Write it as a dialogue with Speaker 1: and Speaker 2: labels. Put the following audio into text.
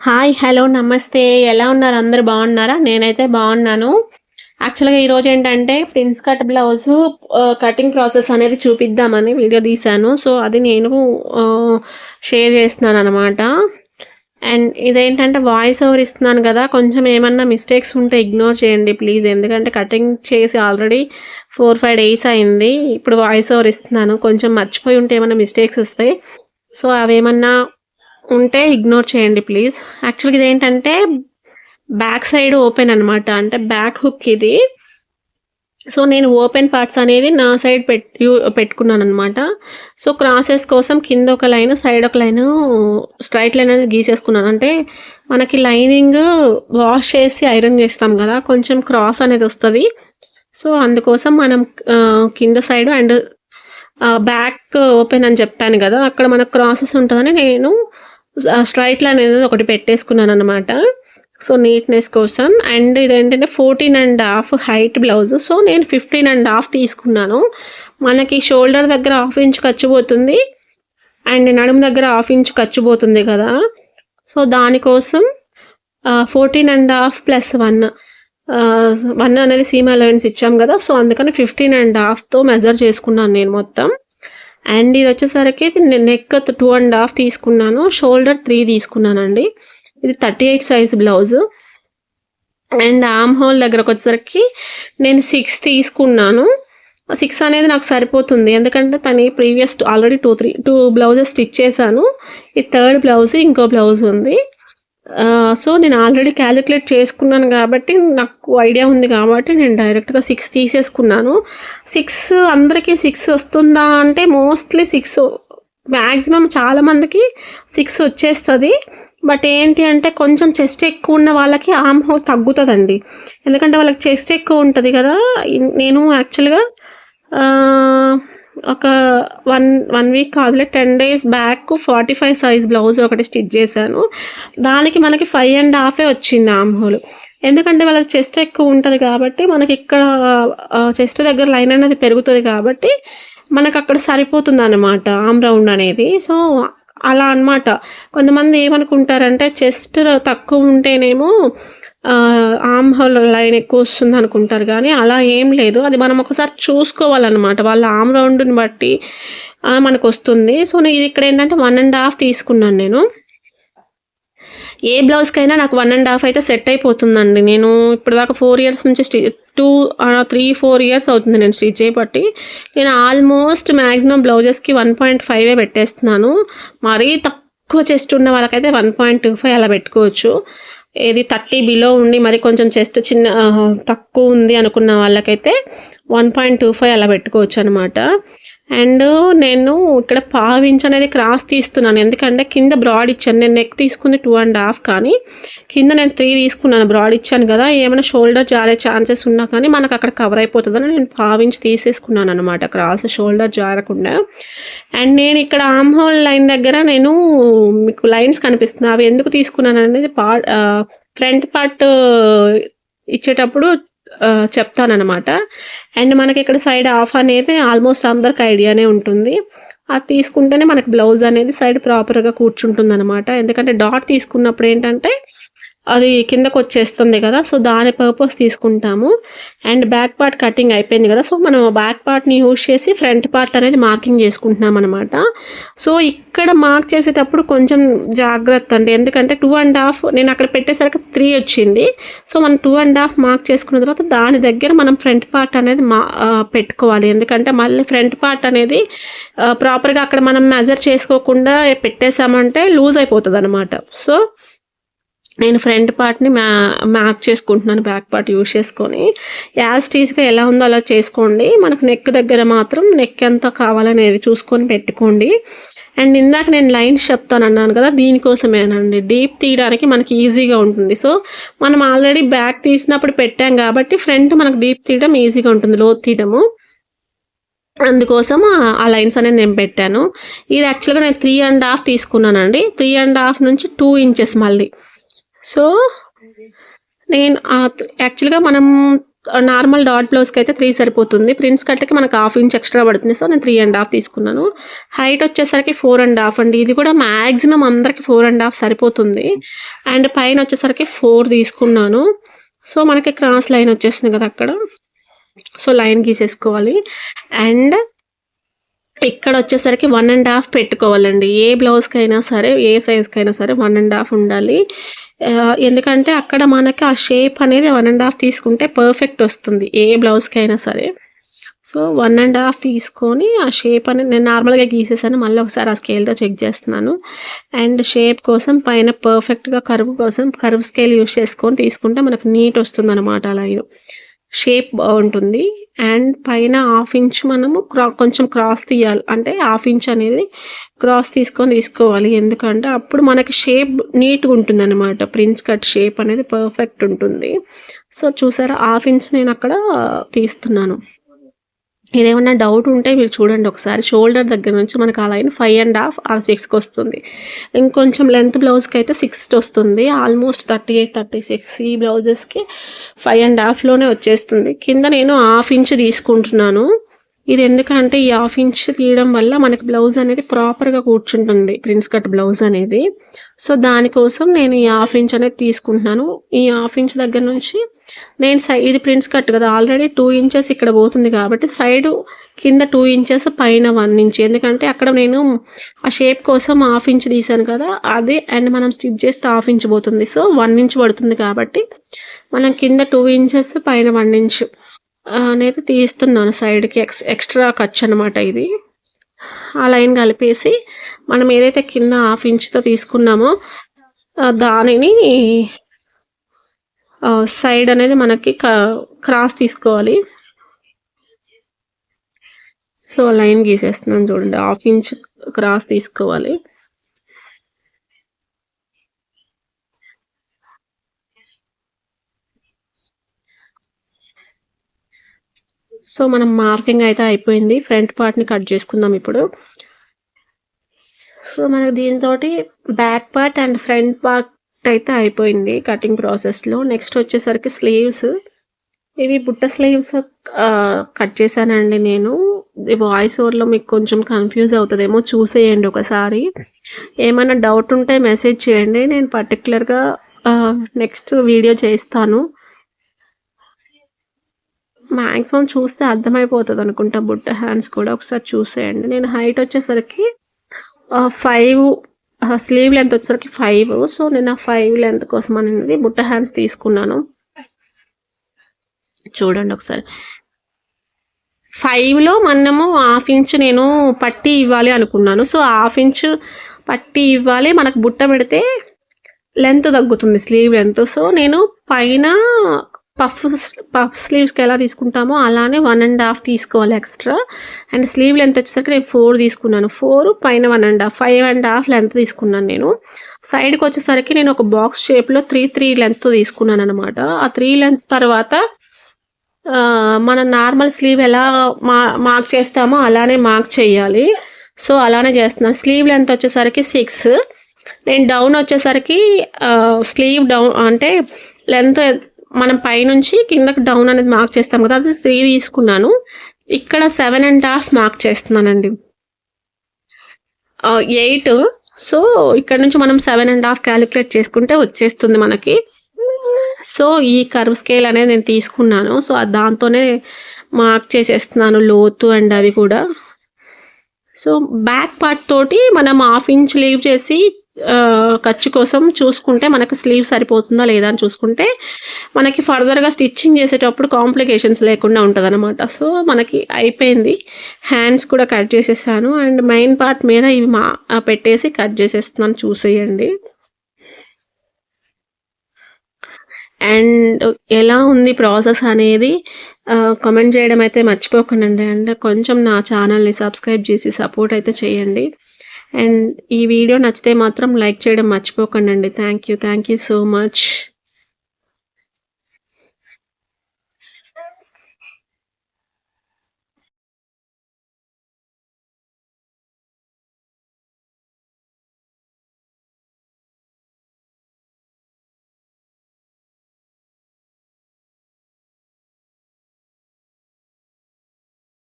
Speaker 1: Hi, hello, నమస్తే. ఎలా ఉన్నారు? అందరూ బాగున్నారా? నేనైతే బాగున్నాను. యాక్చువల్‌గా ఈరోజు ఏంటంటే prince cut blouse cutting process అనేది చూపిద్దామని వీడియో తీశాను. సో, అది నేను ఆహ్, షేర్ చేస్తున్నాననమాట. అండ్ ఇదేంటంటే వాయిస్ ఓవర్ ఇస్తున్నాను కదా! కొంచెం ఏమన్నా మిస్టేక్స్ ఉంటే ఇగ్నోర్ చేయండి ప్లీజ్. ఎందుకంటే కటింగ్ చేసి ఆల్రెడీ 4, 5 డేస్ అయింది. ఇప్పుడు వాయిస్ ఓవర్ ఇస్తున్నాను. కొంచెం మర్చిపోయి ఉంటే ఏమన్నా మిస్టేక్స్ వస్తాయి. సో, అవేమన్నా ఉంటే ఇగ్నోర్ చేయండి ప్లీజ్. యాక్చువల్‌గా ఇదేంటంటే బ్యాక్ సైడ్ ఓపెన్ అనమాట. అంటే బ్యాక్ హుక్ ఇది. సో, నేను ఓపెన్ పార్ట్స్ అనేది నా సైడ్ పెట్టుకున్నాననమాట. సో, క్రాసెస్ కోసం కింద ఒక లైను, సైడ్ ఒక లైను, స్ట్రైట్ లైన్ అనేది గీసేసుకున్నాను. అంటే మనకి లైనింగ్ వాష్ చేసి ఐరన్ చేస్తాం కదా! కొంచెం క్రాస్ అనేది వస్తది. సో, అందుకోసం మనం కింద సైడ్ అండ్ బ్యాక్ ఓపెన్ అని చెప్పాను కదా! అక్కడ మనకు క్రాసెస్ ఉంటదని నేను స్ట్రైట్ లైన్ అనేది ఒకటి పెట్టేసుకున్నాననమాట. సో, నీట్‌నెస్ కోసం. అండ్ ఇదేంటంటే 14½ హైట్ బ్లౌజు. సో, నేను 15½ తీసుకున్నాను. మనకి షోల్డర్ దగ్గర హాఫ్ ఇంచ్ ఖర్చు పోతుంది. అండ్ నడుము దగ్గర హాఫ్ ఇంచ్ ఖర్చు పోతుంది కదా! సో, దానికోసం 14½ ప్లస్ 1 1 అనేది సీమ్ అలవెన్స్ ఇచ్చాం కదా! సో, అందుకని 15½తో మెజర్ చేసుకున్నాను నేను మొత్తం. అండ్ ఇది వచ్చేసరికి నెక్ 2½ తీసుకున్నాను. షోల్డర్ 3 తీసుకున్నానండి. ఇది 38 size blouse. And arm whole దగ్గరకు వచ్చేసరికి నేను 6 తీసుకున్నాను. 6 అనేది నాకు సరిపోతుంది. ఎందుకంటే తను ప్రీవియస్ ఆల్రెడీ 2 బ్లౌజెస్ స్టిచ్ చేశాను. ఇది థర్డ్ బ్లౌజ్, ఇంకో బ్లౌజ్ ఉంది. సో, నేను ఆల్రెడీ క్యాలిక్యులేట్ చేసుకున్నాను కాబట్టి నాకు ఐడియా ఉంది కాబట్టి నేను డైరెక్ట్‌గా 6 తీసేసుకున్నాను. 6 అందరికీ 6 వస్తుందా అంటే మోస్ట్‌లీ 6 మ్యాక్సిమం చాలామందికి 6 వచ్చేస్తది. బట్ ఏంటి అంటే కొంచెం చెస్ట్ ఎక్కువ ఉన్న వాళ్ళకి ఆర్మ్ హోల్ తగ్గుతుందండి. ఎందుకంటే వాళ్ళకి చెస్ట్ ఎక్కువ ఉంటుంది కదా! నేను యాక్చువల్‌గా ఒక 1 వీక్ కాదులే 10 డేస్ బ్యాక్ 45 సైజ్ బ్లౌజ్ ఒకటి స్టిచ్ చేశాను. దానికి మనకి 5½ వచ్చింది ఆర్మ్ హోల్. ఎందుకంటే వాళ్ళకి చెస్ట్ ఎక్కువ ఉంటుంది కాబట్టి మనకి ఇక్కడ చెస్ట్ దగ్గర లైన్ అనేది పెరుగుతుంది కాబట్టి మనకు అక్కడ సరిపోతుందన్నమాట ఆర్మ్ రౌండ్ అనేది. సో, అలా అనమాట. కొంతమంది ఏమనుకుంటారంటే చెస్ట్ తక్కువ ఉంటేనేమో ఆర్మ్ హోల్ లైన్ ఎక్కువ వస్తుంది అనుకుంటారు కానీ అలా ఏం లేదు. అది మనం ఒకసారి చూసుకోవాలన్నమాట. వాళ్ళ ఆర్మ్ రౌండ్‌ని బట్టి మనకు వస్తుంది. సో, ఇది ఇక్కడ ఏంటంటే 1½ తీసుకున్నాను నేను. ఏ బ్లౌజ్‌కైనా నాకు 1½ అయితే సెట్ అయిపోతుందండి. నేను ఇప్పటిదాకా 4 ఇయర్స్ నుంచి 3, 4 ఇయర్స్ అవుతుంది నేను స్టిచ్ చేయబట్టి. నేను ఆల్మోస్ట్ మ్యాక్సిమం బ్లౌజెస్‌కి 1.5 పెట్టేస్తున్నాను. మరీ తక్కువ చెస్ట్ ఉన్న వాళ్ళకైతే 1.25 అలా పెట్టుకోవచ్చు. ఏది 30 బిలో ఉండి మరి కొంచెం చెస్ట్ తక్కువ ఉంది అనుకున్న వాళ్ళకైతే 1.25 అలా పెట్టుకోవచ్చు అనమాట. అండ్ నేను ఇక్కడ పావించ్ అనేది క్రాస్ తీస్తున్నాను. ఎందుకంటే కింద బ్రాడ్ ఇచ్చాను. నేను నెక్ తీసుకుంది 2½ కానీ కింద నేను 3 తీసుకున్నాను. బ్రాడ్ ఇచ్చాను కదా! ఏమైనా షోల్డర్ జారే ఛాన్సెస్ ఉన్నా కానీ మనకు అక్కడ కవర్ అయిపోతుందని నేను పావించ్ తీసేసుకున్నాను అనమాట. Cross shoulder జారకుండా. అండ్ నేను ఇక్కడ ఆర్మ్ హోల్ లైన్ దగ్గర నేను మీకు లైన్స్ కనిపిస్తున్నాయి. అవి ఎందుకు తీసుకున్నాను అనేది ఫ్రంట్ పార్ట్ ఇచ్చేటప్పుడు చెప్తానన్నమాట. అండ్ మనకి ఇక్కడ సైడ్ ఆఫ్ అనేది ఆల్మోస్ట్ అందరికి ఐడియానే ఉంటుంది. అది తీసుకుంటేనే మనకి బ్లౌజ్ అనేది సైడ్ ప్రాపర్‌గా కూర్చుంటుందన్నమాట. ఎందుకంటే డాట్ తీసుకున్నప్పుడు ఏంటంటే అది కిందకు వచ్చేస్తుంది కదా! సో, దాని పర్పస్ తీసుకుంటాము. అండ్ బ్యాక్ పార్ట్ కటింగ్ అయిపోయింది కదా! సో, మనం బ్యాక్ పార్ట్‌ని యూజ్ చేసి ఫ్రంట్ పార్ట్ అనేది మార్కింగ్ చేసుకుంటున్నాం అనమాట. సో, ఇక్కడ మార్క్ చేసేటప్పుడు కొంచెం జాగ్రత్త అండి. ఎందుకంటే 2½ నేను అక్కడ పెట్టేసరికి 3 వచ్చింది. సో, మనం 2½ మార్క్ చేసుకున్న తర్వాత దాని దగ్గర మనం ఫ్రంట్ పార్ట్ అనేది పెట్టుకోవాలి. ఎందుకంటే మళ్ళీ ఫ్రంట్ పార్ట్ అనేది ప్రాపర్‌గా అక్కడ మనం మెజర్ చేసుకోకుండా పెట్టేసామంటే లూజ్ అయిపోతదనమాట. సో, నేను ఫ్రంట్ పార్ట్‌ని మార్క్ చేసుకుంటున్నాను బ్యాక్ పార్ట్ యూజ్ చేసుకొని. యాజ్ టీజ్‌గా ఎలా ఉందో అలా చేసుకోండి. మనకు నెక్ దగ్గర మాత్రం నెక్ ఎంత కావాలనేది చూసుకొని పెట్టుకోండి. అండ్ ఇందాక నేను లైన్స్ చెప్తానన్నాను కదా! దీనికోసమేనండి. డీప్ తీయడానికి మనకి ఈజీగా ఉంటుంది. సో, మనం ఆల్రెడీ బ్యాక్ తీసినప్పుడు పెట్టాం కాబట్టి ఫ్రంట్ మనకు డీప్ తీయడం ఈజీగా ఉంటుంది. లోతు తీయడము. అందుకోసం ఆ లైన్స్ అనేది నేను పెట్టాను. ఇది యాక్చువల్‌గా నేను 3½ తీసుకున్నానండి. 3½ నుంచి 2 ఇంచెస్ మళ్ళీ. సో, నేను యాక్చువల్‌గా మనం నార్మల్ డాట్ బ్లౌజ్కి అయితే 3 సరిపోతుంది. ప్రిన్స్ కట్కి మనకు 1/2 ఇంచ్ ఎక్స్ట్రా పడుతుంది. సో నేను 3.5 తీసుకున్నాను. హైట్ వచ్చేసరికి 4.5 అండి. ఇది కూడా మ్యాక్సిమం అందరికి 4.5 సరిపోతుంది. అండ్ పైన వచ్చేసరికి 4 తీసుకున్నాను. సో మనకి క్రాస్ లైన్ వచ్చేస్తుంది కదా అక్కడ. So line గీసేసుకోవాలి. అండ్ ఇక్కడ వచ్చేసరికి 1.5 పెట్టుకోవాలండి. ఏ బ్లౌజ్కైనా సరే, ఏ సైజ్కైనా సరే 1.5 ఉండాలి. ఎందుకంటే అక్కడ మనకి ఆ షేప్ అనేది 1.5 తీసుకుంటే పర్ఫెక్ట్ వస్తుంది ఏ బ్లౌజ్కైనా సరే. సో 1.5 తీసుకొని ఆ షేప్ అనేది నేను నార్మల్గా గీసేసాను. మళ్ళీ ఒకసారి ఆ స్కేల్తో చెక్ చేస్తున్నాను. అండ్ షేప్ కోసం పైన పర్ఫెక్ట్గా కర్వ్ కోసం కర్వ్ స్కేల్ యూస్ చేసుకొని తీసుకుంటే మనకు నీట్ వస్తుంది అనమాట. లైన్ షేప్ బాగుంటుంది. అండ్ పైన 1/2 ఇంచ్ మనము కొంచెం క్రాస్ తీయాలి. అంటే 1/2 ఇంచ్ అనేది క్రాస్ తీసుకోవాలి. ఎందుకంటే అప్పుడు మనకి షేప్ నీట్గా ఉంటుంది అనమాట. ప్రిన్స్ కట్ షేప్ అనేది పర్ఫెక్ట్ ఉంటుంది. సో చూసారా 1/2 ఇంచ్ నేను అక్కడ తీస్తున్నాను. ఇదేమన్నా డౌట్ ఉంటే మీరు చూడండి ఒకసారి. షోల్డర్ దగ్గర నుంచి మనకు ఆ లైన్ 5.5 ఆర్ 6కి వస్తుంది. ఇంకొంచెం లెంత్ బ్లౌజ్కి అయితే 6 వస్తుంది. ఆల్మోస్ట్ 38, 36 ఈ బ్లౌజెస్కి 5.5లోనే వచ్చేస్తుంది. కింద నేను 1/2 ఇంచ్ తీసుకుంటున్నాను. ఇది ఎందుకంటే ఈ 1/2 ఇంచ్ తీయడం వల్ల మనకి బ్లౌజ్ అనేది ప్రాపర్గా కూర్చుంటుంది, ప్రిన్స్ కట్ బ్లౌజ్ అనేది. సో దానికోసం నేను ఈ 1/2 ఇంచ్ అనేది తీసుకుంటున్నాను. ఈ 1/2 ఇంచ్ దగ్గర నుంచి నేను ఇది ప్రిన్స్ కట్ కదా, ఆల్రెడీ 2 ఇంచెస్ ఇక్కడ పోతుంది కాబట్టి సైడ్ కింద 2 ఇంచెస్ పైన 1 ఇంచ్. ఎందుకంటే అక్కడ నేను ఆ షేప్ కోసం 1/2 ఇంచ్ తీసాను కదా అదే. అండ్ మనం స్టిచ్ చేస్తే 1/2 ఇంచ్ పోతుంది. సో 1 ఇంచ్ పడుతుంది కాబట్టి మనం కింద 2 ఇంచెస్ పైన 1 ఇంచ్ అనేది తీస్తున్నాను. సైడ్కి ఎక్స్ట్రా ఖర్చు అనమాట ఇది. ఆ లైన్ కలిపేసి మనం ఏదైతే కింద 1/2 ఇంచ్తో తీసుకున్నామో దానిని సైడ్ అనేది మనకి క్రాస్ తీసుకోవాలి. సో లైన్ గీసేస్తున్నాను చూడండి. 1/2 ఇంచ్ క్రాస్ తీసుకోవాలి. సో మనం మార్కింగ్ అయితే అయిపోయింది. ఫ్రంట్ పార్ట్ని కట్ చేసుకుందాం ఇప్పుడు. సో మనకు దీంతో back part and front part అయితే అయిపోయింది కటింగ్ ప్రాసెస్లో. నెక్స్ట్ వచ్చేసరికి స్లీవ్స్. ఇవి బుట్ట స్లీవ్స్ కట్ చేశానండి నేను. వాయిస్ ఓవర్లో మీకు కొంచెం కన్ఫ్యూజ్ అవుతుందేమో, చూసేయండి ఒకసారి. ఏమైనా డౌట్ ఉంటే మెసేజ్ చేయండి, నేను పర్టికులర్గా నెక్స్ట్ వీడియో చేస్తాను. మ్యాక్సిమం చూస్తే అర్థమైపోతుంది అనుకుంటా. బుట్ట హ్యాండ్స్ కూడా ఒకసారి చూసేయండి. నేను హైట్ వచ్చేసరికి 5, స్లీవ్ లెంత్ వచ్చేసరికి 5. సో నేను 5 లెంత్ కోసం అనేది బుట్ట హ్యాండ్స్ తీసుకున్నాను. చూడండి ఒకసారి. 5లో మనము 1/2 ఇంచ్ నేను పట్టి ఇవ్వాలి అనుకున్నాను. సో 1/2 ఇంచ్ పట్టి ఇవ్వాలి. మనకు బుట్ట పెడితే లెంత్ తగ్గుతుంది, స్లీవ్ లెంత్. సో నేను పైన పఫ్ స్లీవ్స్కి ఎలా తీసుకుంటామో అలానే 1.5 తీసుకోవాలి ఎక్స్ట్రా. అండ్ స్లీవ్ లెంత్ వచ్చేసరికి నేను 4 తీసుకున్నాను. 4 పైన 1.5, 5.5 లెంత్ తీసుకున్నాను నేను. సైడ్కి వచ్చేసరికి నేను ఒక బాక్స్ షేప్లో 3 లెంత్ తీసుకున్నాను అనమాట. ఆ 3 లెంత్ తర్వాత మనం నార్మల్ స్లీవ్ ఎలా మార్క్ చేస్తామో అలానే మార్క్ చేయాలి. సో అలానే చేస్తున్నాను. స్లీవ్ లెంత్ వచ్చేసరికి 6. నేను డౌన్ వచ్చేసరికి స్లీవ్ డౌన్ అంటే లెంత్ మనం పైనుంచి కిందకి డౌన్ అనేది మార్క్ చేస్తాం కదా, అది 3 తీసుకున్నాను. ఇక్కడ 7.5 మార్క్ చేస్తున్నానండి. 8. సో ఇక్కడ నుంచి మనం 7.5 క్యాలిక్యులేట్ చేసుకుంటే వచ్చేస్తుంది మనకి. సో ఈ కర్వ్ స్కేల్ అనేది నేను తీసుకున్నాను. సో దాంతోనే మార్క్ చేసేస్తున్నాను లోతు అండ్ అవి కూడా. సో బ్యాక్ పార్ట్ తోటి మనం 1/2 ఇంచ్ లీవ్ చేసి ఖర్చు కోసం చూసుకుంటే మనకు స్లీవ్ సరిపోతుందా లేదా అని చూసుకుంటే మనకి ఫర్దర్గా స్టిచ్చింగ్ చేసేటప్పుడు కాంప్లికేషన్స్ లేకుండా ఉంటుంది అనమాట. సో మనకి అయిపోయింది. హ్యాండ్స్ కూడా కట్ చేసేసాను. అండ్ మెయిన్ పార్ట్ మీద ఇవి పెట్టేసి కట్ చేసేస్తున్నాను, చూసేయండి. అండ్ ఎలా ఉంది ప్రాసెస్ అనేది కామెంట్ చేయడం అయితే మర్చిపోకండి. అండ్ కొంచెం నా ఛానల్ని సబ్స్క్రైబ్ చేసి సపోర్ట్ అయితే చేయండి. అండ్ ఈ వీడియో నచ్చితే మాత్రం లైక్ చేయడం మర్చిపోకండి. Thank you so much.